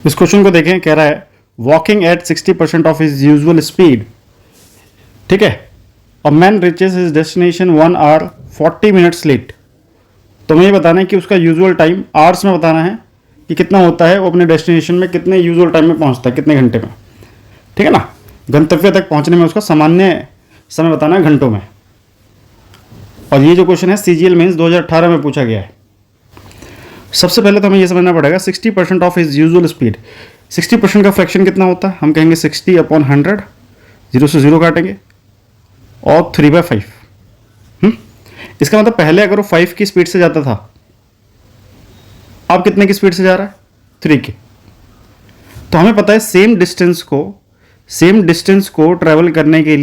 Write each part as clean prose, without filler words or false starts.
इस क्वेश्चन को देखें, कह रहा है walking at 60% of his usual speed, ठीक है, a man reaches his destination 1 hour 40 minutes late. तो हमें ये बताना है कि उसका यूजुअल टाइम आवर्स में बताना है कि कितना होता है, वो अपने डेस्टिनेशन में कितने यूजुअल टाइम में पहुंचता है, कितने घंटे में, ठीक है ना। गंतव्य तक पहुंचने में उसका सामान्य समय बताना है घंटों में। और ये जो क्वेश्चन है CGL मेंस 2018 में पूछा गया है। सबसे पहले तो हमें ये समझना पड़ेगा 60% ऑफ हिज यूजुअल स्पीड, 60% का फ्रैक्शन कितना होता है, हम कहेंगे 60/100, 0 से 0 काटेंगे और 3/5। इसका मतलब पहले अगर वो 5 की स्पीड से जाता था, अब कितने की स्पीड से जा रहा है, 3 की। तो हमें पता है सेम डिस्टेंस को ट्रेवल करने के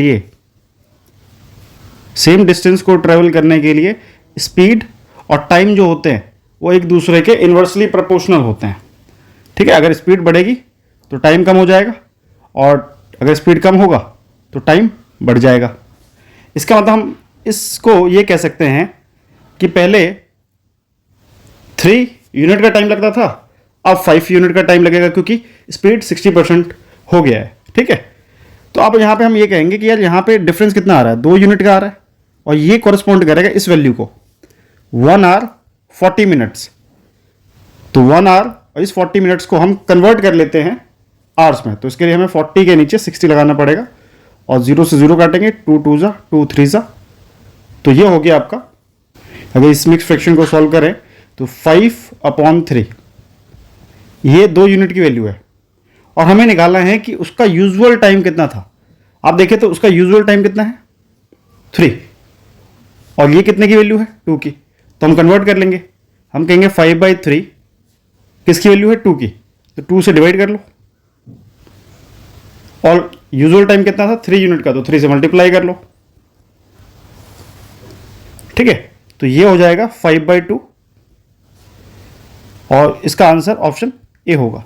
लिए स्पीड और टाइम जो होते हैं वो एक दूसरे के इन्वर्सली प्रोपोर्शनल होते हैं, ठीक है। अगर स्पीड बढ़ेगी तो टाइम कम हो जाएगा और अगर स्पीड कम होगा तो टाइम बढ़ जाएगा। इसका मतलब हम इसको ये कह सकते हैं कि पहले 3 यूनिट का टाइम लगता था, अब 5 यूनिट का टाइम लगेगा क्योंकि स्पीड 60% हो गया है, ठीक है। तो अब यहाँ पे हम ये कहेंगे कि यार यहाँ पे डिफरेंस कितना आ रहा है, 2 यूनिट का आ रहा है और ये कॉरेस्पॉन्ड करेगा इस वैल्यू को 1 आवर 40 मिनट्स। तो 1 आवर और इस 40 मिनट्स को हम कन्वर्ट कर लेते हैं आवर्स में। तो इसके लिए हमें 40 के नीचे 60 लगाना पड़ेगा और 0 से 0 काटेंगे, 2 2 जा 2 3 जा। तो ये हो गया आपका। अगर इस मिक्स फ्रैक्शन को सॉल्व करें तो 5/3 ये 2 यूनिट की वैल्यू है और हमें निकालना है कि उसका यूजुअल टाइम कितना था। आप देखें तो उसका यूजुअल टाइम कितना है, 3, और ये कितने की वैल्यू है, 2 की। तो हम कन्वर्ट कर लेंगे, हम कहेंगे 5/3 किसकी वैल्यू है, 2 की, तो 2 से डिवाइड कर लो। और यूजुअल टाइम कितना था, 3 यूनिट का, तो 3 से मल्टीप्लाई कर लो, ठीक है। तो ये हो जाएगा 5/2 और इसका आंसर ऑप्शन ए होगा।